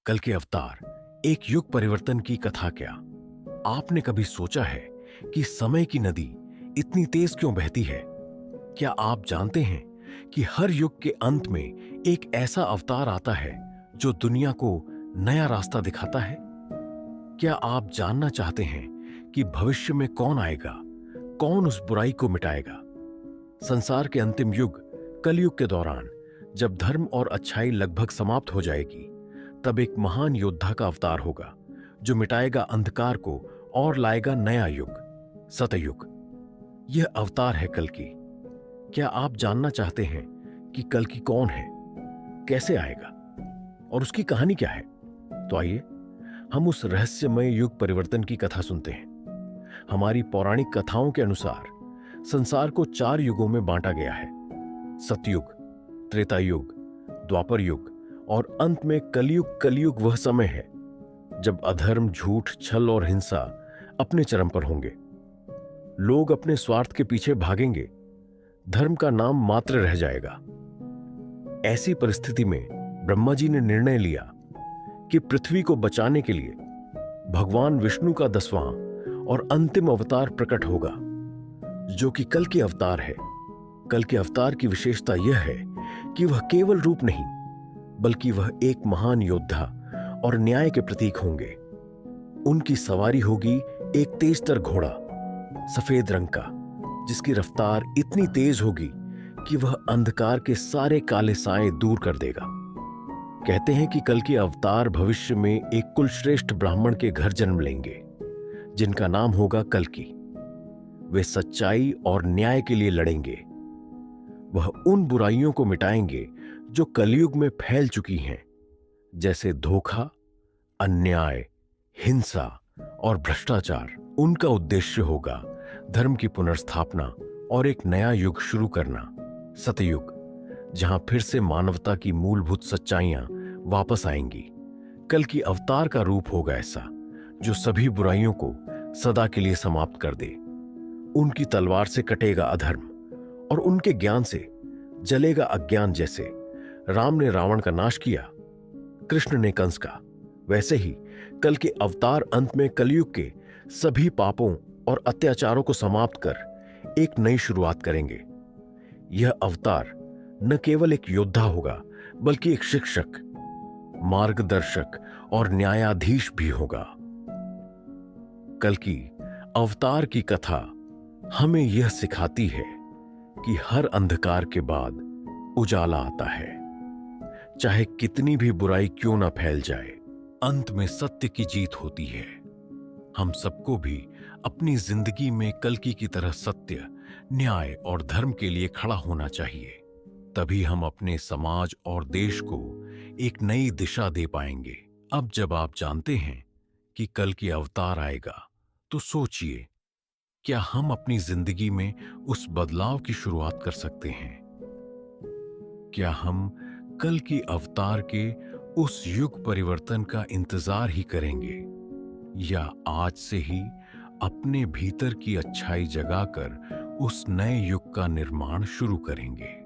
कल के अवतार, एक युग परिवर्तन की कथा क्या? आपने कभी सोचा है कि समय की नदी इतनी तेज क्यों बहती है? क्या आप जानते हैं कि हर युग के अंत में एक ऐसा अवतार आता है जो दुनिया को नया रास्ता दिखाता है? क्या आप जानना चाहते हैं कि भविष्य में कौन आएगा, कौन उस बुराई को मिटाएगा? संसार के अंतिम युग, कलयुग के दौरान, जब धर्म और अच्छाई लगभग समाप्त हो जाएगी, तब एक महान योद्धा का अवतार होगा जो मिटाएगा अंधकार को और लाएगा नया युग, सतयुग। यह अवतार है कल्कि। क्या आप जानना चाहते हैं कि कल्कि कौन है, कैसे आएगा और उसकी कहानी क्या है? तो आइए हम उस रहस्यमय युग परिवर्तन की कथा सुनते हैं। हमारी पौराणिक कथाओं के अनुसार संसार को 4 युगों में बांटा गया है: सतयुग, त्रेता युग, द्वापर युग और अंत में कलयुग। कलयुग वह समय है जब अधर्म, झूठ, छल और हिंसा अपने चरम पर होंगे। लोग अपने स्वार्थ के पीछे भागेंगे, धर्म का नाम मात्र रह जाएगा। ऐसी परिस्थिति में ब्रह्मा जी ने निर्णय लिया कि पृथ्वी को बचाने के लिए भगवान विष्णु का 10वां और अंतिम अवतार प्रकट होगा, जो कि कल के अवतार है। कल के अवतार की विशेषता यह है कि वह केवल रूप नहीं, बल्कि वह एक महान योद्धा और न्याय के प्रतीक होंगे। उनकी सवारी होगी एक तेजतर घोड़ा, सफेद रंग का, जिसकी रफ्तार इतनी तेज होगी कि वह अंधकार के सारे काले साए दूर कर देगा। कहते हैं कि कल के अवतार भविष्य में एक कुलश्रेष्ठ ब्राह्मण के घर जन्म लेंगे, जिनका नाम होगा कल्कि। वे सच्चाई और न्याय के लिए लड़ेंगे। वह उन बुराइयों को मिटाएंगे जो कलयुग में फैल चुकी हैं, जैसे धोखा, अन्याय, हिंसा और भ्रष्टाचार। उनका उद्देश्य होगा धर्म की पुनर्स्थापना और एक नया युग शुरू करना, सतयुग, जहां फिर से मानवता की मूलभूत सच्चाइयां वापस आएंगी। कल की अवतार का रूप होगा ऐसा जो सभी बुराइयों को सदा के लिए समाप्त कर दे। उनकी तलवार से कटेगा अधर्म और उनके ज्ञान से जलेगा अज्ञान। जैसे राम ने रावण का नाश किया, कृष्ण ने कंस का, वैसे ही कल के अवतार अंत में कलयुग के सभी पापों और अत्याचारों को समाप्त कर एक नई शुरुआत करेंगे। यह अवतार न केवल एक योद्धा होगा, बल्कि एक शिक्षक, मार्गदर्शक और न्यायाधीश भी होगा। कल की अवतार की कथा हमें यह सिखाती है कि हर अंधकार के बाद उजाला आता है। चाहे कितनी भी बुराई क्यों ना फैल जाए, अंत में सत्य की जीत होती है। हम सबको भी अपनी जिंदगी में कल्कि की तरह सत्य, न्याय और धर्म के लिए खड़ा होना चाहिए। तभी हम अपने समाज और देश को एक नई दिशा दे पाएंगे। अब जब आप जानते हैं कि कल की अवतार आएगा, तो सोचिए, क्या हम अपनी जिंदगी में उस बदलाव की शुरुआत कर सकते हैं? क्या हम कल की अवतार के उस युग परिवर्तन का इंतजार ही करेंगे, या आज से ही अपने भीतर की अच्छाई जगाकर उस नए युग का निर्माण शुरू करेंगे?